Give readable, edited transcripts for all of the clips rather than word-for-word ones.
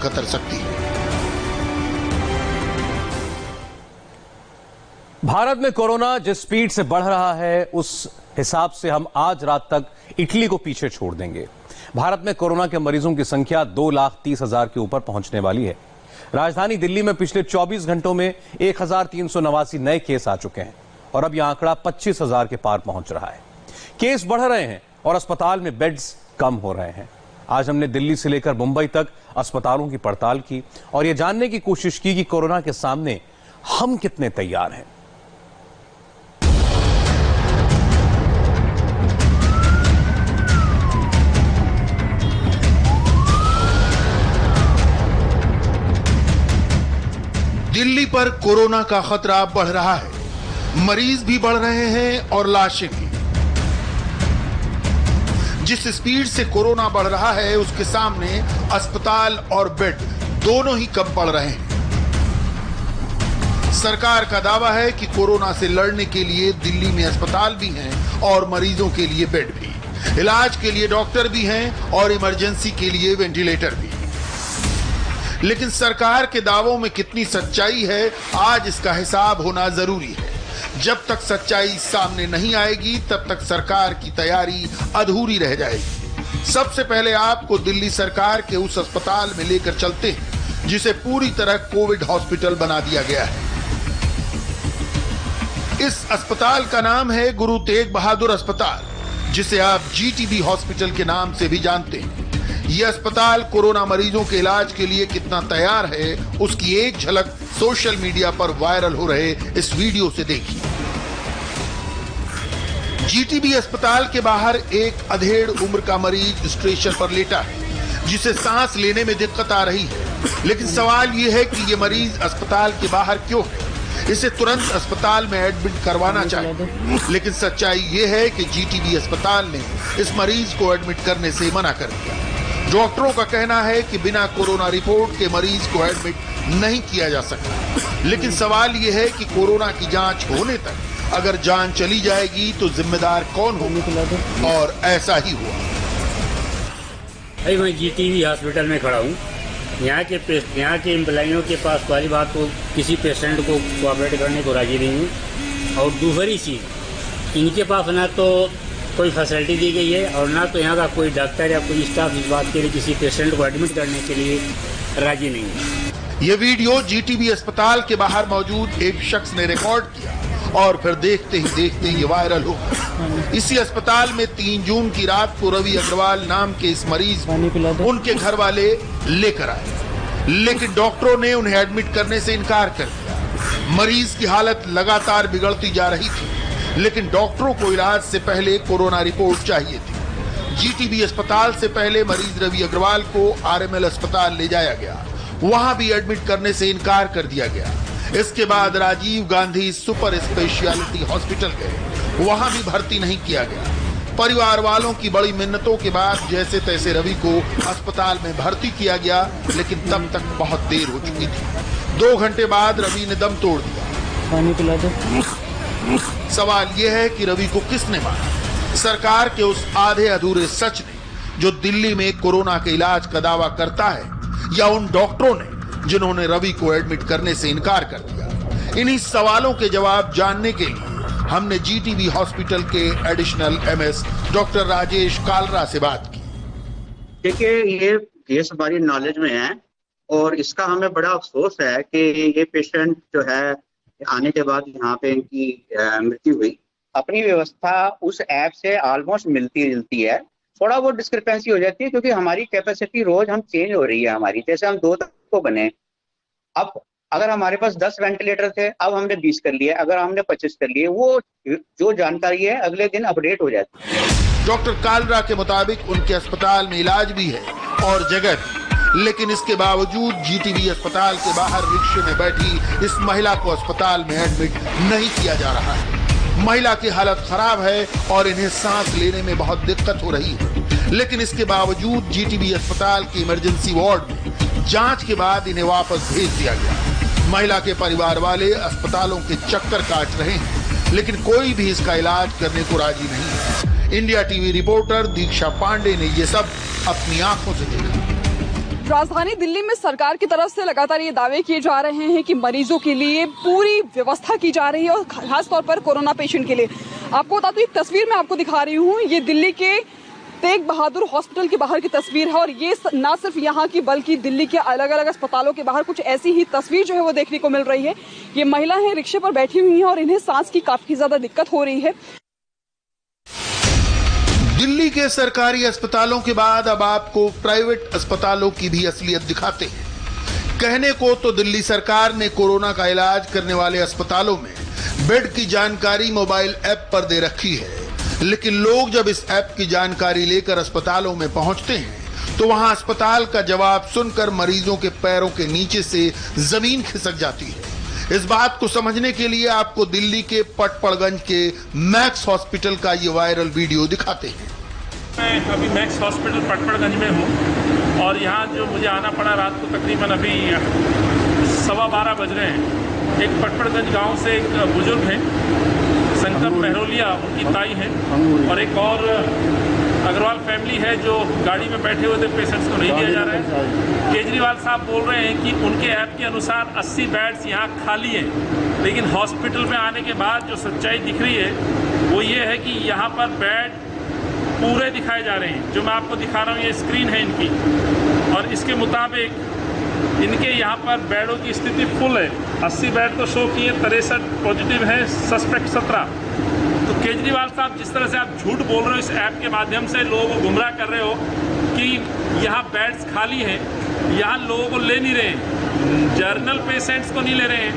खतर सकती है। भारत में कोरोना जिस स्पीड से बढ़ रहा है उस हिसाब से हम आज रात तक इटली को पीछे छोड़ देंगे। भारत में कोरोना के मरीजों की संख्या 2,30,000 के ऊपर पहुंचने वाली है। राजधानी दिल्ली में पिछले 24 घंटों में 1,389 नए केस आ चुके हैं और अब यह आंकड़ा 25,000 के पार पहुंच रहा है। केस बढ़ रहे हैं और अस्पताल में बेड्स कम हो रहे हैं। आज हमने दिल्ली से लेकर मुंबई तक अस्पतालों की पड़ताल की और यह जानने की कोशिश की कि कोरोना के सामने हम कितने तैयार हैं। दिल्ली पर कोरोना का खतरा बढ़ रहा है, मरीज भी बढ़ रहे हैं और लाशें भी। जिस स्पीड से कोरोना बढ़ रहा है उसके सामने अस्पताल और बेड दोनों ही कम पड़ रहे हैं। सरकार का दावा है कि कोरोना से लड़ने के लिए दिल्ली में अस्पताल भी हैं और मरीजों के लिए बेड भी, इलाज के लिए डॉक्टर भी हैं और इमरजेंसी के लिए वेंटिलेटर भी। लेकिन सरकार के दावों में कितनी सच्चाई है, आज इसका हिसाब होना जरूरी है। जब तक सच्चाई सामने नहीं आएगी तब तक सरकार की तैयारी अधूरी रह जाएगी। सबसे पहले आपको दिल्ली सरकार के उस अस्पताल में लेकर चलते हैं जिसे पूरी तरह कोविड हॉस्पिटल बना दिया गया है। इस अस्पताल का नाम है गुरु तेग बहादुर अस्पताल, जिसे आप जीटीबी हॉस्पिटल के नाम से भी जानते हैं। यह अस्पताल कोरोना मरीजों के इलाज के लिए कितना तैयार है उसकी एक झलक सोशल मीडिया पर वायरल हो रहे इस वीडियो से देखिए। जीटीबी अस्पताल के बाहर एक अधेड़ उम्र का मरीज स्ट्रेचर पर लेटा है जिसे सांस लेने में दिक्कत आ रही है। लेकिन सवाल यह है कि यह मरीज अस्पताल के बाहर क्यों है? इसे तुरंत अस्पताल में एडमिट करवाना चाहिए। लेकिन सच्चाई यह है कि जीटीबी अस्पताल ने इस मरीज को एडमिट करने से मना कर दिया। डॉक्टरों का कहना है कि बिना कोरोना रिपोर्ट के मरीज को एडमिट नहीं किया जा सकता। लेकिन सवाल यह है कि कोरोना की जांच होने तक अगर जान चली जाएगी तो जिम्मेदार कौन होगा? और ऐसा ही हुआ। मैं जीटीबी हॉस्पिटल में खड़ा हूँ। यहाँ के एम्प्लॉइयों के पास पहली बात तो किसी पेशेंट को कोऑपरेट करने को राजी नहीं है, और दूसरी चीज़ इनके पास ना तो कोई फैसिलिटी दी गई है और ना तो यहाँ का कोई डॉक्टर या कोई स्टाफ इस बात के लिए किसी पेशेंट को एडमिट करने के लिए राजी नहीं है। ये वीडियो जीटीबी अस्पताल के बाहर मौजूद एक शख्स ने रिकॉर्ड किया और फिर देखते ही देखते ये वायरल हो गया। इसी अस्पताल में 3 जून की रात को रवि अग्रवाल नाम के इस मरीज को उनके घर वाले लेकर आए, लेकिन डॉक्टरों ने उन्हें एडमिट करने से इनकार कर दिया। मरीज की हालत लगातार बिगड़ती जा रही थी, लेकिन डॉक्टरों को इलाज से पहले कोरोना रिपोर्ट चाहिए थी। जीटीबी अस्पताल से पहले मरीज रवि अग्रवाल को आरएमएल अस्पताल ले जाया गया, वहां भी एडमिट करने से इनकार कर दिया गया। इसके बाद Rajiv Gandhi super speciality hospital गए, वहां भी भर्ती नहीं किया गया। परिवार वालों की बड़ी मिन्नतों के बाद जैसे तैसे रवि को अस्पताल में भर्ती किया गया, लेकिन तब तक बहुत देर हो चुकी थी। 2 घंटे बाद रवि ने दम तोड़ दिया। पानी पिला दो। सवाल यह है कि रवि को किसने मारा? सरकार के उस आधे अधूरे सच ने जो दिल्ली में कोरोना के इलाज का दावा करता है, या उन डॉक्टरों ने जिन्होंने रवि को एडमिट करने से इनकार कर दिया? इन्हीं सवालों के जवाब जानने के लिए हमने जीटीबी हॉस्पिटल के additional MS doctor Rajesh Kalra से बात की। देखिए, ये केस हमारी नॉलेज में है और इसका हमें बड़ा अफसोस है कि ये पेशेंट जो है आने के बाद यहाँ पे इनकी मृत्यु हुई। अपनी व्यवस्था उस ऐप से ऑलमोस्ट मिलती जुलती है, थोड़ा बहुत डिस्क्रिपेंसी हो जाती है क्योंकि हमारी कैपेसिटी रोज हम चेंज हो रही है। हमारी जैसे हम 2 तक को बने, अब अगर हमारे पास 10 वेंटिलेटर थे अब हमने 20 कर लिए, अगर हमने 25 कर लिए, वो जो जानकारी है अगले दिन अपडेट हो जाती है। डॉक्टर कालरा के मुताबिक उनके अस्पताल में इलाज भी है और जगह भी, लेकिन इसके बावजूद जीटीबी अस्पताल के बाहर रिक्शे में बैठी इस महिला को अस्पताल में एडमिट नहीं किया जा रहा है। महिला की हालत खराब है और इन्हें सांस लेने में बहुत दिक्कत हो रही है, लेकिन इसके बावजूद जीटीबी अस्पताल के इमरजेंसी वार्ड में जांच के बाद इन्हें वापस भेज दिया गया। महिला के परिवार वाले अस्पतालों के चक्कर काट रहे हैं, लेकिन कोई भी इसका इलाज करने को राजी नहीं है। इंडिया टीवी रिपोर्टर दीक्षा पांडे ने ये सब अपनी आंखों से देखा। राजधानी दिल्ली में सरकार की तरफ से लगातार ये दावे किए जा रहे हैं कि मरीजों के लिए पूरी व्यवस्था की जा रही है और खासतौर पर कोरोना पेशेंट के लिए। आपको बता दूं, एक तस्वीर मैं आपको दिखा रही हूँ, ये दिल्ली के तेग बहादुर हॉस्पिटल के बाहर की तस्वीर है और ये ना सिर्फ यहाँ की बल्कि दिल्ली के अलग अलग अस्पतालों के बाहर कुछ ऐसी ही तस्वीर जो है वो देखने को मिल रही है। ये महिला है, रिक्शे पर बैठी हुई है और इन्हें सांस की काफी ज्यादा दिक्कत हो रही है। दिल्ली के सरकारी अस्पतालों के बाद अब आपको प्राइवेट अस्पतालों की भी असलियत दिखाते हैं। कहने को तो दिल्ली सरकार ने कोरोना का इलाज करने वाले अस्पतालों में बेड की जानकारी मोबाइल ऐप पर दे रखी है, लेकिन लोग जब इस ऐप की जानकारी लेकर अस्पतालों में पहुंचते हैं तो वहां अस्पताल का जवाब सुनकर मरीजों के पैरों के नीचे से जमीन खिसक जाती है। इस बात को समझने के लिए आपको दिल्ली के पटपड़गंज के मैक्स हॉस्पिटल का ये वायरल वीडियो दिखाते हैं। मैं अभी मैक्स हॉस्पिटल पटपड़गंज में हूँ और यहाँ जो मुझे आना पड़ा रात को तकरीबन अभी 12:15 बज रहे हैं। एक पटपड़गंज गांव से एक बुजुर्ग हैं, संकट मेहरोलिया उनकी ताई है, और एक और अग्रवाल फैमिली है जो गाड़ी में बैठे हुए थे, पेशेंट्स को नहीं दिया जा रहा है। केजरीवाल साहब बोल रहे हैं कि उनके ऐप के अनुसार 80 बेड्स यहाँ खाली हैं, लेकिन हॉस्पिटल में आने के बाद जो सच्चाई दिख रही है वो ये है कि यहाँ पर बेड पूरे दिखाए जा रहे हैं। जो मैं आपको दिखा रहा हूँ ये स्क्रीन है इनकी, और इसके मुताबिक इनके यहाँ पर बेडों की स्थिति फुल है। 80 बेड तो शो किए, 63 पॉजिटिव है, सस्पेक्ट 17। तो केजरीवाल साहब जिस तरह से आप झूठ बोल रहे हो, इस ऐप के माध्यम से लोगों को गुमराह कर रहे हो कि यहाँ बेड्स खाली हैं, यहाँ लोगों को ले नहीं रहे, जर्नल पेशेंट्स को नहीं ले रहे हैं।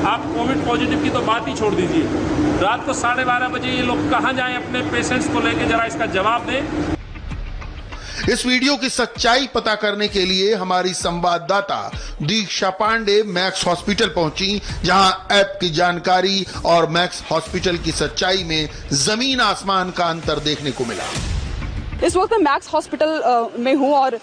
आप कोविड पॉजिटिव की तो बात ही छोड़ दीजिए। रात को 12:30 बजे ये लोग कहाँ जाएं अपने पेशेंट्स को लेके, जरा इसका जवाब दें। इस वीडियो की सच्चाई पता करने के लिए हमारी संवाददाता दीक्षा पांडे मैक्स हॉस्पिटल पहुंची, जहां ऐप की जानकारी और मैक्स हॉस्पिटल की सच्चाई में जमीन आसमान का अंतर देखने को मिला। इस वक्त मैं मैक्स हॉस्पिटल में हूं और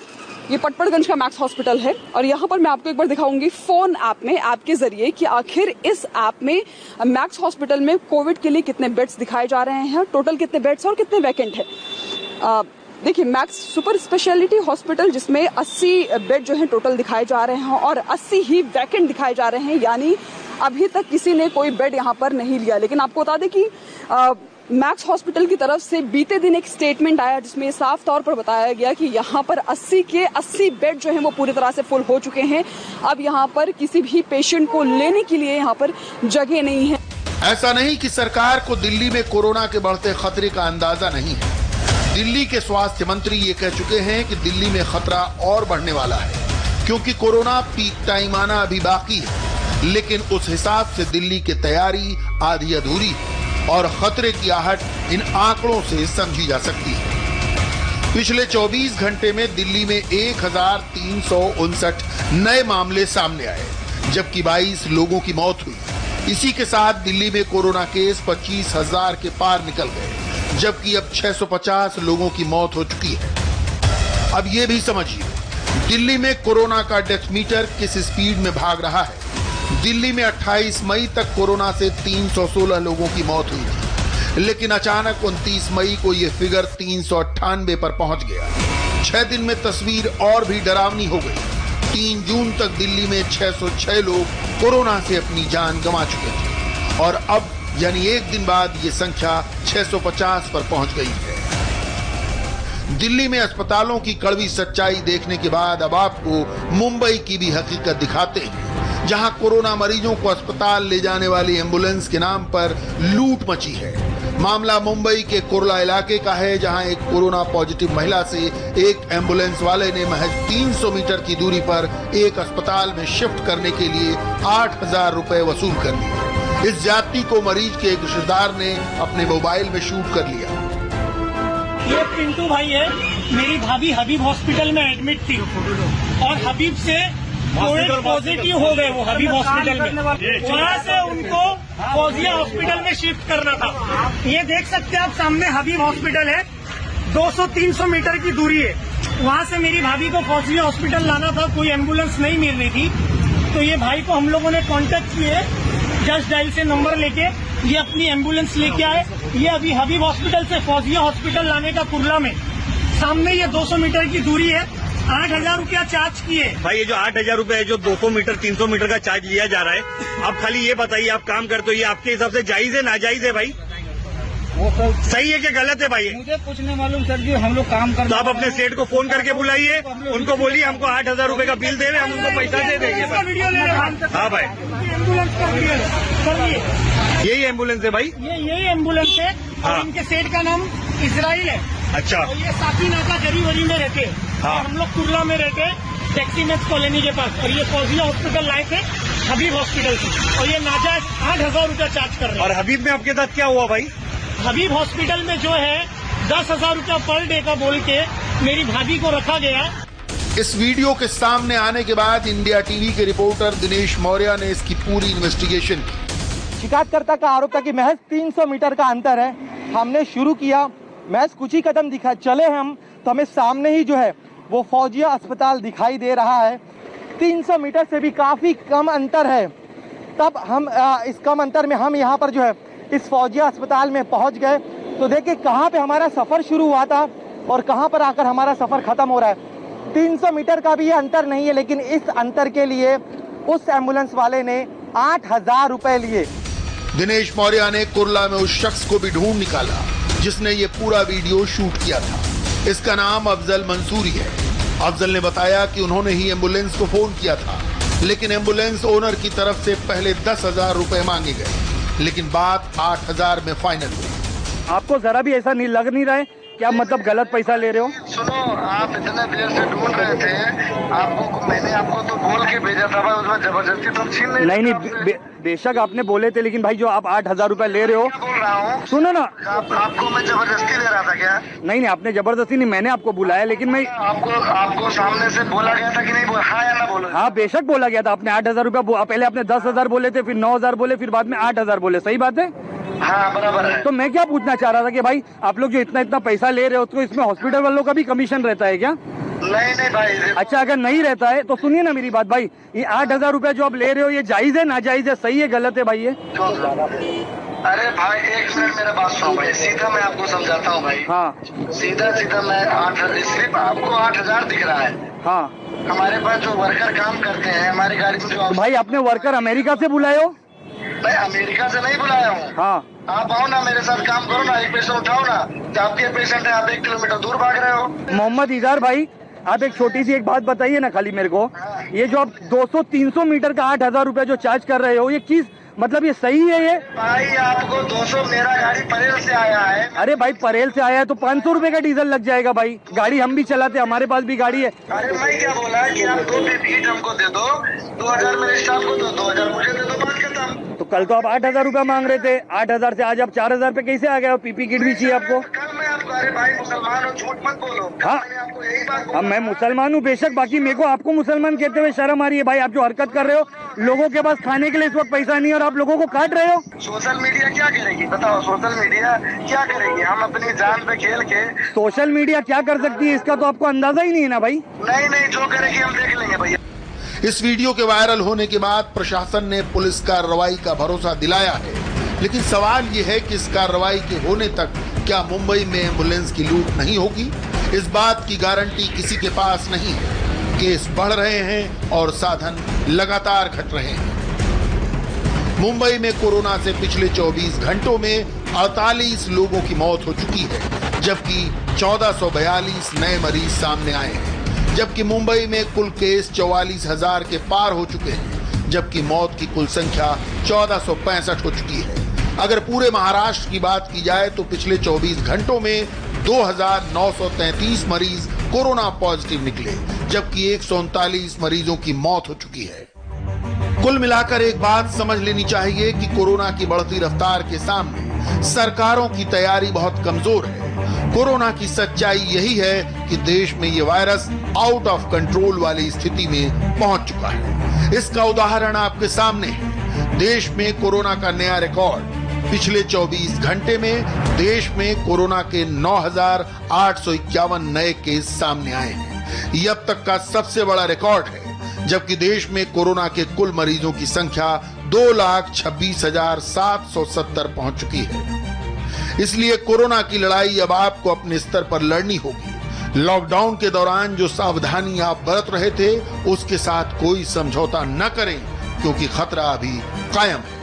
ये पटपड़गंज का मैक्स हॉस्पिटल है और यहाँ पर मैं आपको एक बार दिखाऊंगी फोन ऐप में, ऐप के जरिए, कि आखिर इस ऐप में मैक्स हॉस्पिटल में कोविड के लिए कितने बेड्स दिखाए जा रहे हैं, टोटल कितने बेड्स और कितने वैकेंट है। देखिए, मैक्स सुपर स्पेशलिटी हॉस्पिटल जिसमें 80 बेड जो हैं टोटल दिखाए जा रहे हैं और 80 ही वैकेंट दिखाए जा रहे हैं, यानी अभी तक किसी ने कोई बेड यहाँ पर नहीं लिया। लेकिन आपको बता दें कि मैक्स हॉस्पिटल की तरफ से बीते दिन एक स्टेटमेंट आया जिसमें साफ तौर पर बताया गया कि यहाँ पर 80 के 80 बेड जो हैं वो पूरी तरह से फुल हो चुके हैं। अब यहाँ पर किसी भी पेशेंट को लेने के लिए यहाँ पर जगह नहीं है। ऐसा नहीं कि सरकार को दिल्ली में कोरोना के बढ़ते खतरे का अंदाजा नहीं है। दिल्ली के स्वास्थ्य मंत्री ये कह चुके हैं कि दिल्ली में खतरा और बढ़ने वाला है, क्योंकि कोरोना पीक टाइम आना अभी बाकी है, लेकिन उस हिसाब से दिल्ली की तैयारी आधी अधूरी है और खतरे की आहट इन आंकड़ों से समझी जा सकती है। पिछले 24 घंटे में दिल्ली में 1359 नए मामले सामने आए, जबकि 22 लोगों की मौत हुई। इसी के साथ दिल्ली में कोरोना केस 25,000 के पार निकल गए, जबकि अब 650 लोगों की मौत हो चुकी है। अब ये भी समझिए, दिल्ली में कोरोना का डेथ मीटर किस स्पीड में भाग रहा है। दिल्ली में 28 मई तक कोरोना से 316 लोगों की मौत हुई थी, लेकिन अचानक 29 मई को यह फिगर 398 पर पहुंच गया। 6 दिन में तस्वीर और भी डरावनी हो गई। 3 जून तक दिल्ली में 606 लोग कोरोना से अपनी जान गंवा चुके थे और अब यानी एक दिन बाद ये संख्या 650 पर पहुंच गई है। दिल्ली में अस्पतालों की कड़वी सच्चाई देखने के बाद अब आपको मुंबई की भी हकीकत दिखाते हैं, जहां कोरोना मरीजों को अस्पताल ले जाने वाली एम्बुलेंस के नाम पर लूट मची है। मामला मुंबई के कुर्ला इलाके का है, जहां एक कोरोना पॉजिटिव महिला से एक एम्बुलेंस वाले ने महज 300 मीटर की दूरी पर एक अस्पताल में शिफ्ट करने के लिए 8,000 रुपए वसूल कर लिए। इस ज्यादती को मरीज के एक रिश्तेदार ने अपने मोबाइल में शूट कर लिया। ये पिंटू भाई है, मेरी भाभी हबीब हॉस्पिटल में एडमिट थी और हबीब से कोविड पॉजिटिव हो गए। वो हबीब हॉस्पिटल में, वहाँ से उनको फौजिया हॉस्पिटल में शिफ्ट करना था। ये देख सकते हैं आप, सामने हबीब हॉस्पिटल है, 200-300 मीटर की दूरी है। वहाँ से मेरी भाभी को फौजिया हॉस्पिटल लाना था, कोई एम्बुलेंस नहीं मिल रही थी, तो ये भाई को हम लोगों ने कॉन्टेक्ट किए, जस्ट डायल से नंबर लेके ये अपनी एम्बुलेंस लेके आए। ये अभी हबीब हॉस्पिटल से फौजिया हॉस्पिटल लाने का कुर्ला में, सामने ये 200 मीटर की दूरी है, 8,000 रुपया चार्ज किए। भाई ये जो 8,000 रुपए है, जो 200 मीटर 300 मीटर का चार्ज लिया जा रहा है, आप खाली ये बताइए, आप काम करते हो, ये आपके हिसाब से जायज है नाजायज है भाई? वो सर सही है कि गलत है भाई? मुझे कुछ नहीं मालूम सर जी, हम लोग काम कर। तो आप अपने सेठ को फोन करके बुलाइए, उनको बोलिए हमको 8,000 रुपए का बिल दे रहे, हम उनको पैसा दे देंगे। वीडियो ले रहे हैं। हाँ भाई, एम्बुलेंस का वीडियो सर, यही एम्बुलेंस है भाई? यही एम्बुलेंस है। हाँ। और इनके सेठ का नाम इजराइल है। अच्छा। और ये साथी नाका गरीबरी में रहते हैं। हाँ। और हम लोग कुर्ला में रहते हैं, टैक्सी मैक्स कॉलोनी के पास। और ये फौजिया हॉस्पिटल लाए थे हबीब हॉस्पिटल से, और ये नाजायज 8,000 रुपया चार्ज कर रहे हैं। और हबीब में आपके साथ क्या हुआ भाई? हबीब हॉस्पिटल में जो है 10,000 रुपया पर डे का बोल के मेरी भाभी को रखा गया। इस वीडियो के सामने आने के बाद इंडिया टीवी के रिपोर्टर दिनेश मौर्य ने इसकी पूरी इन्वेस्टिगेशन की। शिकायतकर्ता का आरोप था कि महज 300 मीटर का अंतर है। हमने शुरू किया, महज कुछ ही कदम दिखा चले हम तो हमें सामने ही जो है वो फौजिया अस्पताल दिखाई दे रहा है। 300 मीटर से भी काफी कम अंतर है। तब हम इस कम अंतर में हम यहाँ पर जो है इस फौजिया अस्पताल में पहुँच गए तो देखिए कहाँ पे हमारा सफर शुरू हुआ था और कहाँ पर आकर हमारा सफर खत्म हो रहा है। 300 मीटर का भी ये अंतर नहीं है, लेकिन इस अंतर के लिए उस एम्बुलेंस वाले ने 8,000 रुपए लिए। दिनेश मौर्य ने कुर्ला में उस शख्स को भी ढूंढ निकाला जिसने ये पूरा वीडियो शूट किया था। इसका नाम अफजल मंसूरी है। अफजल ने बताया कि उन्होंने ही एम्बुलेंस को फोन किया था, लेकिन एम्बुलेंस ओनर की तरफ से पहले 10,000 रुपए मांगे गए, लेकिन बात 8,000 में फाइनल हुई। आपको जरा भी ऐसा नहीं लग नहीं रहा है क्या मतलब गलत पैसा ले रहे हो? सुनो, आप इतने देर से ढूंढ रहे थे, आपको मैंने आपको तो बोल के भेजा था भाई, उसमें जबरदस्ती तुम छीन नहीं, बेशक आपने बोले थे, लेकिन भाई जो आप 8,000 रुपए ले रहे हो, बोल रहा हूँ सुनो ना, आपको मैं जबरदस्ती ले रहा था क्या? नहीं आपने जबरदस्ती नहीं, मैंने आपको बुलाया, लेकिन मैं आपको सामने से बोला गया था कि नहीं? हाँ या ना बोलो? हाँ बेशक बोला गया था। आपने 8,000 रुपया, पहले आपने 10,000 बोले थे, फिर 9,000 बोले, फिर बाद में 8,000 बोले, सही बात है? हाँ बराबर है। तो मैं क्या पूछना चाह रहा था कि भाई आप लोग जो इतना पैसा ले रहे हो तो इसमें हॉस्पिटल वालों का भी कमीशन रहता है क्या? नहीं भाई। अच्छा, अगर नहीं रहता है तो सुनिए ना मेरी बात भाई, ये 8,000 रुपया जो आप ले रहे हो ये जायज है नाजायज है, सही है गलत है भाई ये? अरे भाई एक मिनट मेरा बात सुनो भाई, सीधा मैं आपको समझाता हूँ भाई। हाँ सीधा मैं 8,000, सिर्फ आपको 8,000 दिख रहा है। हाँ, हमारे पास जो वर्कर काम करते हैं हमारी गाड़ी में जो। भाई आपने वर्कर अमेरिका से बुलाए हो? मैं अमेरिका से नहीं बुलाया हूँ। हाँ, आप आओ ना मेरे साथ काम करो ना, एक पेशेंट उठाओ ना। आपके पेशेंट है, आप 1 किलोमीटर दूर भाग रहे हो। मोहम्मद इजार भाई, आप एक छोटी सी एक बात बताइए ना खाली मेरे को, ये जो आप 200-300 मीटर का 8,000 रुपया जो चार्ज कर रहे हो, ये चीज मतलब ये सही है ये? भाई आपको 200, मेरा गाड़ी परेल से आया है। अरे भाई परेल से आया है तो 500 रुपए का डीजल लग जाएगा भाई, गाड़ी हम भी चलाते, हमारे पास भी गाड़ी है। अरे मैं क्या बोला कि आप 2 पीपी हमको दे दो, 2,000 मेरे स्टाफ को दो, 2,000 मुझे दे दो, बात खत्म। तो कल तो आप 8,000 रुपया मांग रहे थे, 8,000 से आज आप 4,000 पे कैसे आ गए? पीपी किट भी चाहिए आपको? कल मैं आपको, अरे भाई मुसलमान हो, झूठ मत बोलो। हाँ, मैंने आपको यही बात अब मैं मुसलमान हूँ बेशक, बाकी मेरे को आपको मुसलमान कहते हुए शर्म आ रही है भाई। आप जो हरकत कर रहे हो, लोगों के पास खाने के लिए इस वक्त पैसा नहीं है और आप लोगों को काट रहे हो। सोशल मीडिया क्या करेगी बताओ? सोशल मीडिया क्या करेगी? हम अपनी जान पे खेल के। सोशल मीडिया क्या कर सकती है इसका तो आपको अंदाजा ही नहीं है ना भाई। नहीं जो करेगी हम देख लेंगे भैया। इस वीडियो के वायरल होने के बाद प्रशासन ने पुलिस कार्रवाई का भरोसा दिलाया है, लेकिन सवाल ये है कि इस कार्रवाई के होने तक क्या मुंबई में एम्बुलेंस की लूट नहीं होगी? इस बात की गारंटी किसी के पास नहीं है। केस बढ़ रहे हैं और साधन लगातार घट रहे हैं। मुंबई में कोरोना से पिछले 24 घंटों में 48 लोगों की मौत हो चुकी है, जबकि 1442 नए मरीज सामने आए हैं। जबकि मुंबई में कुल केस 44,000 के पार हो चुके हैं, जबकि मौत की कुल संख्या 1465 हो चुकी है। अगर पूरे महाराष्ट्र की बात की जाए तो पिछले 24 घंटों में 2,933 मरीज कोरोना पॉजिटिव निकले, जबकि 139 मरीजों की मौत हो चुकी है। कुल मिलाकर एक बात समझ लेनी चाहिए कि कोरोना की बढ़ती रफ्तार के सामने सरकारों की तैयारी बहुत कमजोर है। कोरोना की सच्चाई यही है कि देश में ये वायरस आउट ऑफ कंट्रोल वाली स्थिति में पहुंच चुका है। इसका उदाहरण आपके सामने है। देश में कोरोना का नया रिकॉर्ड। पिछले 24 घंटे में देश में कोरोना के 9,851 नए केस सामने आए हैं। ये अब तक का सबसे बड़ा रिकॉर्ड है, जबकि देश में कोरोना के कुल मरीजों की संख्या 2,26,770 पहुंच चुकी है। इसलिए कोरोना की लड़ाई अब आपको अपने स्तर पर लड़नी होगी। लॉकडाउन के दौरान जो सावधानी आप बरत रहे थे उसके साथ कोई समझौता न करें, क्योंकि खतरा अभी कायम है।